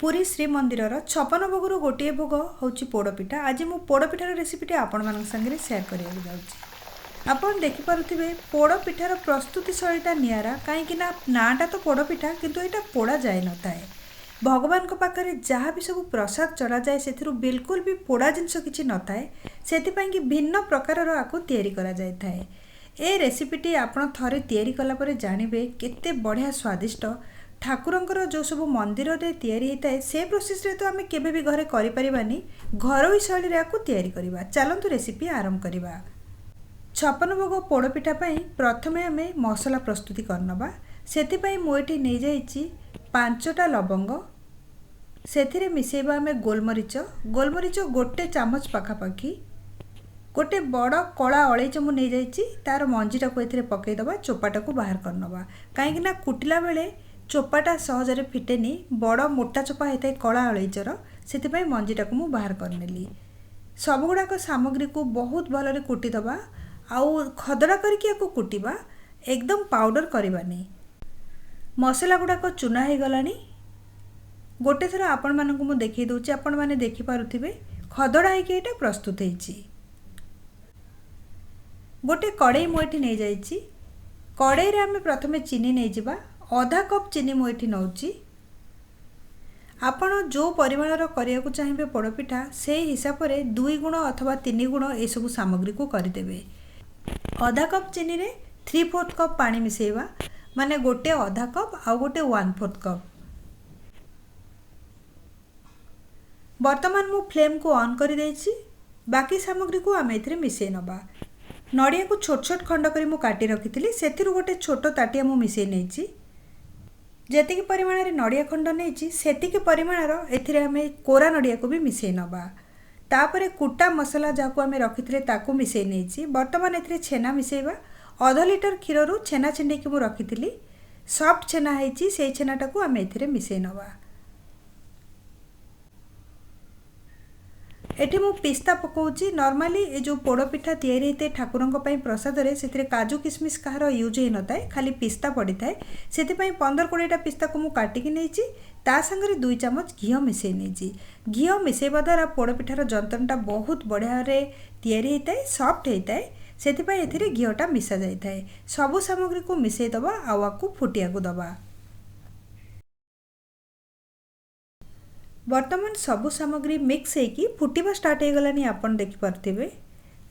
पुरी श्री मंदिर छपन भोग गोटे भोग हूँ पोड़पिठा। आज मु पोड़पिठार रेसिपीटी आपण मान संगे सेयार करने जाऊँगी। आपण देखिपे पोड़पिठार प्रस्तुति शैलीटा निरा कहीं नाटा तो पोड़पिठा किंतु यहाँ पोड़ा जाए न था। भगवान को पाखरे जहाँ भी सब प्रसाद चढ़ा जाए से बिल्कुल भी पोड़ा जिनस किसी न थाए से भिन्न प्रकार आपको तैयारी करा जाए थाए। ए रेसिपीटी आपण थरे तैयारी कला जानवे केते बढ़िया स्वादिष्ट ठाकुरंकर जो सब मंदिर रे तैयारी होता है से प्रोसेस रे तो आम केबे भी घरे करि परिबानी घरोई शैली रे आपको तैयारी करिबा। चलंतु रेसिपी आरंभ करिबा। छप्पन भोग पोड़पिठा पई प्रथमे आमे मसला प्रस्तुति करनबा। सेति पई मु एठी नै जाईची 5टा लवंग, सेथिरे मिसेबा आमे गोलमरीच गोटे चामच पाखापाखी, गोटे बड़ कला अलैच मु नै जाईची तार मंजीटा को एथिरे पकई दबा, चोपाटा को बाहर करनबा। काहेकि ना कुटिला बेले चोपाटा सहजरे फिटेनी, बड़ मोटा चोपा होता है कला अलैचर, से मंजीटा को मु बाहर करनेली। सबगुड़ाक सामग्री को बहुत भलरे कुटिदबा आउ खदड़ा करके कुटिबा, एकदम पाउडर करवानी। मसला गुड़ाक चुना हो गलानी। गोटे थर आपण मानकु मु देखि दउची, आपण माने देखि पारुथिबे खदड़ा होइके एटा प्रस्तुत होईची। गोटे कड़ाई मु एठी नै जाईची। कड़ाई रे आमे प्रथमे चीनी नै जिबा। आधा कप चीनी मु एठी नउची। आपण जो परिमाणर करिया को चाहिए पोड़पिठा से हिसाब रे 2 गुण अथवा 3 गुण ए सब सामग्री को करदेबे। आधा कप चीनी रे 3/4 कप पानी मिसेबा, माने गोटे आधा कप आ गोटे 1/4 कप। वर्तमान मु फ्लेम को ऑन कर देछि। बाकी सामग्री को आमे एथरे मिसे नबा। नड़िया को छोट छोट खंड करी मु काटी रखिथिली, सेथिरु गोटे छोट ताटिया मु मिसे नेछि। जेतिकी परिमाण रे नड़िया खंड नेछि सेतिकी परिमाणर एथिरे आमे कोरा नड़िया को भी मिसे नबा। तापरे कुटा मसला जाको आमे रखिथिले ताको मिसे नेछि। वर्तमान एथिरे छेना मिसेबा। आधा लीटर क्षीर रु छेना छिंडी की मु रखिथिली, सॉफ्ट छेना हेछि, सेई छेनाटा को आमे एथिरे मिसे नबा। एठी मु पिस्ता पकाउची। नॉर्मली ए जो पोड़पिठा तैयारी होते ठाकुरंक पई प्रसाद रे सेथिरे काजू किशमिश कहार यूज हे नताए, खाली पिस्ता पड़ी थाए। सेति पई 15-20टा पिस्ता को मु काटिकी नेछि। ता संगे 2 चामच घी मिसई नेछि। घी मिसेबा द्वारा पोड़पिठार जंतनटा बहुत बढ़िया रे तैयारी होताए, सॉफ्ट होताए। सेति पई एथिरे घीटा मिसा जाय थाए। सब सामग्री को मिसई दबा आवाकू फुटिया को दबा। वर्तमान सबु सामग्री मिक्स होगी फुटिबा स्टार्ट हो गलानी। आपण देखि पारथिबे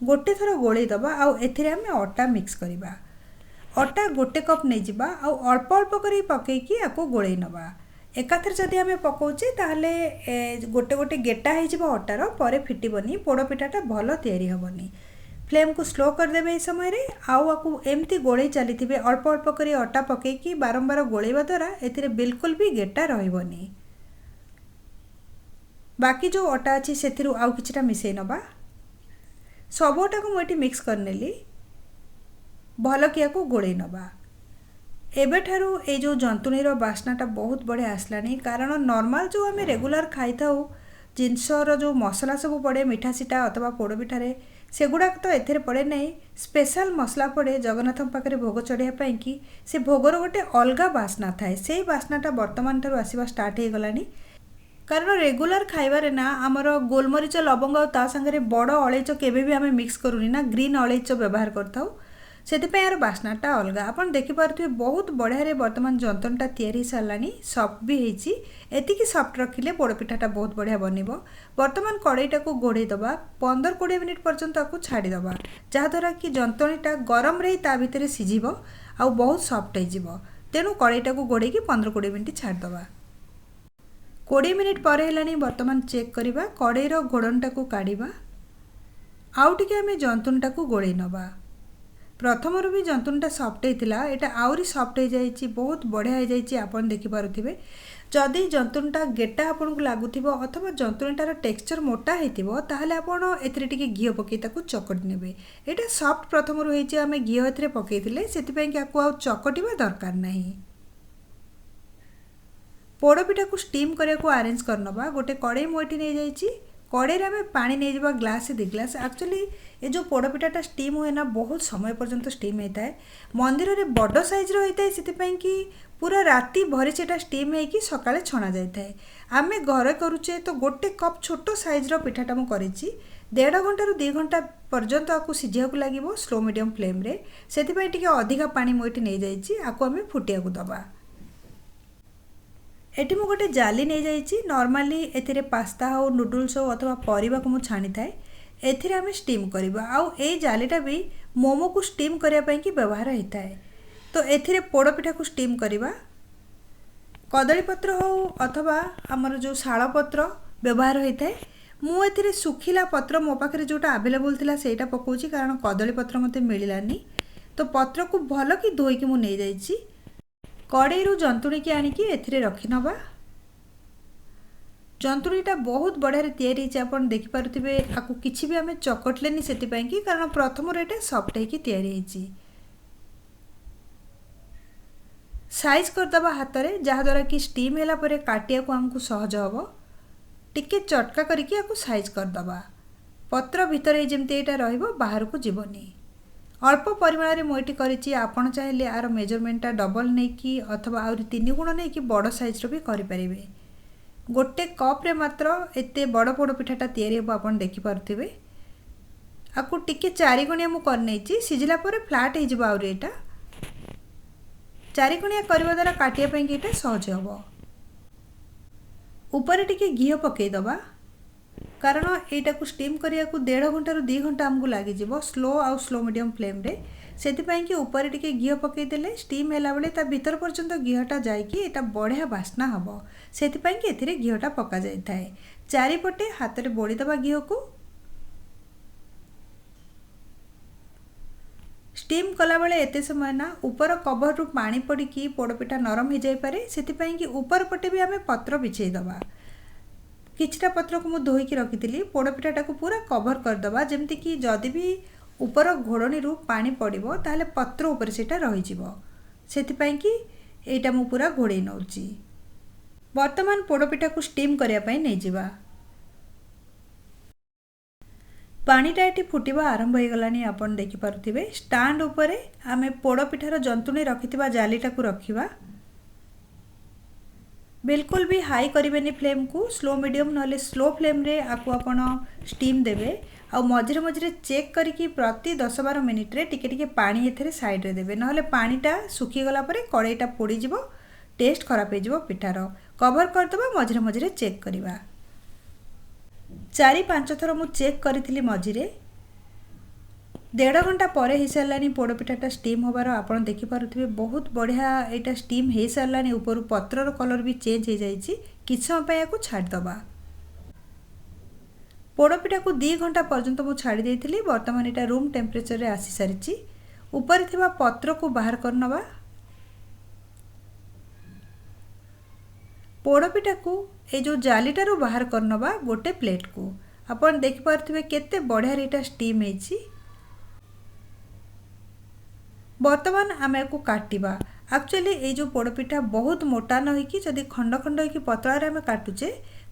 गोटे थर गोळेई दबा आउ एथिरे हमें अटा मिक्स करिबा। अटा गोटे कप नै जिबा आउ अल्प अल्प करी पकेकी आको गोळेई नबा। एकाथर जदि हमें पकाउचे ताहले गोटे गोटे गेटा हे जिबा अटार, परे फिटिबनी, पोड़पिठाटा भलो तैयारी हबनी। फ्लेम को स्लो कर देबे। ए समय रे आउ आको एम्ति गोळेई चलीथिबे। अल्प अल्प करी अटा पकेकी बारंबार गोळेइबा द्वारा एथिरे बिल्कुल भी गेटा रहइबनी। बाकी जो अटा अच्छी से आउ किछटा मिसई नबा। सब अटा को मुझे मिक्स करनेली, भल किया को गोड़े नबा। एबे ठारू ए जो जंतुणीर बास्नाटा बहुत बढ़िया आसलानी, कारण नॉर्मल जो आम रेगुलर खाई थाउ जिनसर जो मसला सब पड़े मिठा सीटा अथवा पोड़पिठारे सेगुड़ाक तो एथिरे पड़े नहीं। स्पेशल मसला पड़े जगन्नाथ पाखे भोग चढ़ाई कि से भोगर गोटे अलग बास्ना थाए। से बास्नाटा वर्तमान ठारू आसवा स्टार्ट हो गलानी। कारण रेगुलर खाइबारे ना आमर गोलमरीच लवंग ता संगे बड़ अलैच केबे भी आमे मिक्स करूनी ना, ग्रीन अलैच व्यवहार करथाउ। सेतिपई यार बास्नाटा अलग। आपण देखि पारथि बहुत बढ़िया रे वर्तमान जंतनटा तैयारी सारलानी, सॉफ्ट भी हेछि। एतिकी सॉफ्ट रखिले पोड़पिठाटा बहुत बढ़िया बनिबो। वर्तमान कड़ाईटा को घोड़े दबा। 15-20 मिनिट पर्यंत आपको छाड़ी दबा, जहा द्वारा कि जंतनीटा गरम रही ता भितरे सिझिबो आ बहुत सॉफ्ट हो जिवो। तेणु कड़ाईटा को घोड़े की 15-20 मिनिट छाड़ दबा। 20 मिनिट पर हेलानी। वर्तमान चेक करिबा। कड़ाईर घोड़नटा को काढ़िबा। आउ टिके आमे जंतुनटा को गोळेई नबा। प्रथमरु भी जंतुनटा सॉफ्ट होइतिला, एटा आउरी सॉफ्ट हो जाइछि, बहुत बढ़िया हो जाइछि। आपण देखि पारुथिबे जदि जंतुनटा गेटा आपन को लागुथिबो अथवा जंतुनटार टेक्सचर मोटा हेतिबो ताहले आपण एथिरे टिके घी पकेई ताकू चकटी नेबे। एटा सॉफ्ट प्रथमरु हेछि, आमे घी एथिरे पकेइथिले, सेति कि आकू आउ चकटिबा दरकार नाही। पोड़पिठा को स्टीम करने को अरेंज करनबा। गोटे कड़ाई मुठी नहीं जाइए। कड़ाई आम पानी नहीं जावा ग्लास 2 ग्लास। एक्चुअली ये जो पोड़पिठाटा स्टीम हुए ना बहुत समय पर्यंत स्टीम होता है। मंदिर में बड़ साइज्र होता है से कि पूरा राति भरी से स्टीम होगी सकाଳେ छणा जाए। आम घरे करुचे तो गोटे कप छोट साइज्र पिठाटा मुझे 1.5 घंटा रू 2 घंटा पर्यंत आपको सिझा लगे स्लो मीडियम फ्लेम रे। से अधिका पानी मुझे नहीं जाइए आपको आम फुटिया दबा। एटी मु गोटे जाली नहीं जाइए नॉर्मली एथिरे पास्ता हो नूडल्स हो अथवा परिबा को मु छानी थाए एथिरे आमे स्टीम करबा। आउ ए जालीटा भी मोमो को स्टीम करिया पई कि व्यवहार होता है। तो एथिरे पोड़ पिठा को स्टीम करबा। कदली पत्र हो अथवा आमर जो शाल पत्र व्यवहार होता है। मु एथिरे सुखिला पत्र मो पाखरे जोटा अवेलेबल थिला सेटा पकोची कारण कदली पत्र मते मिलिलानी। तो पत्र को भल कि धोई कि मु नहीं जाइए कड़े रू जंतुणी की आनिकी एथिरे रखी नबा। जंतुणीटा बहुत बढ़िया तैयारी आपन देखि पारुथिबे। आकु किछि भी आमे चकटलेनी सेति पई कि कारण प्रथम रेटे सॉफ्ट है कि तैयारी हेची। साइज कर दबा हाथ रे जहा द्वारा कि स्टीम हैला परे काटिया को हमकु सहज हबो। टिके चटका करिकि आकु साइज कर दबा। पत्र भितर जेमते एटा रहइबो बाहर को जीवनी। अल्प परिमाण में मुझे करी आपड़ चाहिए यार मेजरमेंटा डबल नहीं कि अथवा आहरी 3 गुण नहीं कि बड़ साइज्र भी करें। गोटे कप रे मात्र एते बड़ पोड़ पिठाटा तैयारी हम आप देखिपे। आपको टिके 4 गुणिया मुझे सिझला फ्लाट हो यहाँ 4 गुणिया करने द्वारा काटियापाई कि सहज हम। ऊपर टिके घी पकईदबा कारण एटा को स्टीम करिया को 1.5 घंटा रू 2 घंटा हमको लगी स्लो मीडियम फ्लेम रे। सेतिपाई कि ऊपर टिके घी पकईदेले स्टीम हैला बेले ता भीतर पर्यंत घीटा जाइकी एटा बढ़िया बास्ना हबो। सेतिपाई कि एथिरे घीटा पका जाय थाए। चारिपटे हाथ रे बोड़ी दबा घी को। स्टीम कला बेले एते समय ना ऊपर कवर रू पानी पड़ी कि पोड़पिठा नरम हो जाय पारे। सेतिपाई कि ऊपर पटे भी आमे पत्र बिछेई दबा। किछटा पत्र को मुझे धोईकी रखी पोड़पिठाटा को पूरा कवर करदबा जमती कि जदि भी ऊपर घोड़नी रू पानी पड़ो ताले पत्र ऊपर सेटा रही सेथिपाई कि एटा मु पूरा घोड़े नौची। वर्तमान पोड़पिठा को स्टीम करिया पई नहीं जिबा। पानीटा एटी फुटिबा आरंभ हो गलानी आपन देखि पारुथिबे। स्टैंड ऊपर आमे पोड़पिठार जंतुणी रखिथिबा जालीटा को रखिबा। बिल्कुल भी हाई करें फ्लेम को स्लो मीडियम ना स्लो फ्लेम रे आपको आपण स्टीम देवे। आ मझे मझे चेक करके प्रति 10-12 मिनिट रे टिके टिके पानी एथरे साइड रे देवे ना पानीटा सुखी गला परे कड़ाईटा पोड़ी जीवो टेस्ट खराब हो पिठार। कवर करदबा मझे मझे चेक करवा। 4-5 थर मु चेक करी मझिरे 1.5 घंटा पर हो सारानी पोड़पिठाटा स्टीम होबार आपड़ देखिपे। बहुत बढ़िया यहाँ स्टीम हो सारानी ऊपर पत्रर कलर भी चेंज हो जाइए। किछ समय या छाड़दबा। पोड़पिठा को 2 घंटा पर्यंत मुझे छाड़ी देती। बर्तमान यहाँ रूम टेम्परेचर रे आसी सारी। ऊपर थिबा पत्र को बाहर करनबा। पोड़पिठा को ये जो जालीटारू बाहर करनबा गोटे प्लेट को। आपन देखिपे केते बढ़िया यहाँ स्टीम होइछि। बर्तमान आम को काटिबा। एक्चुअली ये जो पोड़पिठा बहुत मोटा न होइकी जदि खंड खंड होइकी पतला रे आम काटुचे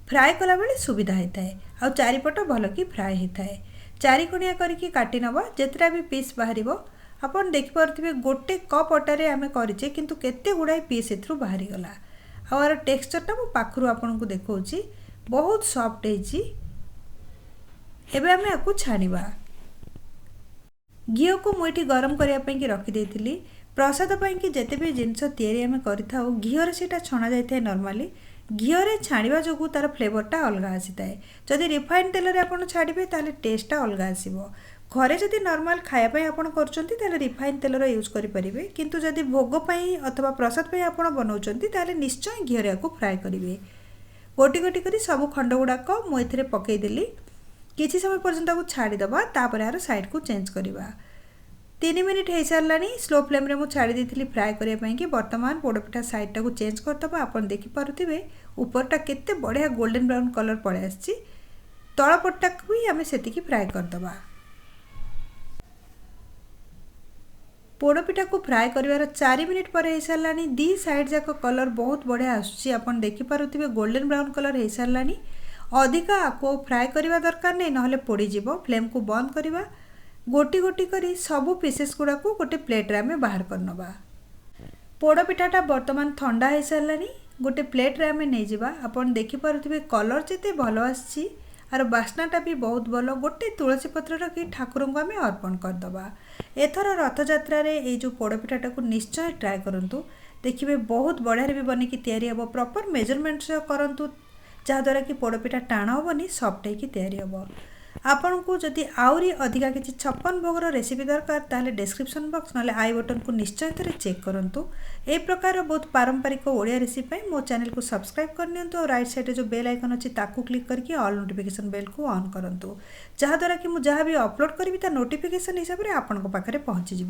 फ्राए कला बेले सुविधा होता है। आ चारिपट भल कि फ्राए होता है। 4 कोणिया करके काटी नबा जेतरा भी पीस बाहर आपन देखि पारुथिबे। गोटे कप अटारे आम करिचे किंतु केते गुड़ाई पीस एथरू बाहरी गला। आर टेक्सचरटा मु पाखरु आपन को देखौची बहुत सॉफ्ट होइची। एबे आम आपको छानिबा। घी को मुझे गरम करने रखी देती। प्रसाद कि जिते भी जिनस तैयारी आम करें घीरे से छणा जाए नॉर्मली घीरे छाणवा जो तार फ्लेवरटा अलग आसी थाए। जदि रिफाइंड तेल आप छाड़े ताले टेस्टा अलग आसो। घरे जदि नॉर्मल खायापाई आप कर रिफाइंड तेलर यूज करेंगे किंतु जदि भोग अथवा प्रसाद आप बनाऊँ निश्चय घीरे को फ्राए करेंगे। गोटी गोटी कर सब खंड गुड़ाक मुझे पकईदेली। किसी समय पर्यंत छाड़ीदबा तापर यार साइड को चेंज करवा। 3 मिनिट हो सारानी स्लो फ्लेम रे मुझे छाड़ी देती फ्राए करने कि। बर्तमान पोड़पिठा साइडटा को चेंज करदबा। आपन देखि पारुथिबे ऊपरटा केते बढ़िया गोल्डन ब्राउन कलर पड़े आछि। तलपटटा भी आम से फ्राए करदबा। पोड़पिठा को फ्राए कर 4 मिनिट पर हो सारानी। 2 साइड जाक कलर बहुत बढ़िया आसुछि। आपन देखि पारुथिबे गोल्डन ब्राउन कलर हो सारानी। अधिका आपको फ्राए करवा दरकार नहीं ना पोड़ी जीवो। फ्लेम को बंद करवा। गोटी गोटी करी सबू पीसेस गुड़ा को गोटे प्लेट रे आमे बाहर कर नबा। पोड़ पिठाटा बर्तमान ठंडा हो सारानी गोटे प्लेट रे आमे नहीं जिबा। आपण देखि पारुथिबे कलर जेते भलो आछि आर बास्नाटा भी बहुत भलो। गोटे तुलसी पत्र रखी ठाकुर को आमे अर्पण कर दबा। एथर रथ यात्रा रे ए जो पोड़ पिठाटा को निश्चय ट्राए करंतु। देखिए बहुत बढ़िया भी बनिकी तैयारी हम। प्रॉपर मेजरमेंट से करंतु जहाँद्वारा कि पोड़पिठा टाण हेनी सफ्ट होगी तैयारी हम। आपण को जदि आउरी अधिका किसी छप्पन भोगर रेसिपी दरकार ताहले डिस्क्रिप्शन बॉक्स ना आई बटन को निश्चय थे चेक करंतु। ए प्रकार बहुत पारंपरिक ओडिया रेसिपी मो चैनल को सब्सक्राइब करनियंतु और राइट साइड जो बेल आइकन अच्छी ताकू क्लिक करके ऑल नोटिफिकेशन बेल को ऑन करंतु जहाँद्वारा कि मुझे जहाँ भी अपलोड करी ता नोटिफिकेशन हिसाब से आपण पाखे पहुँची।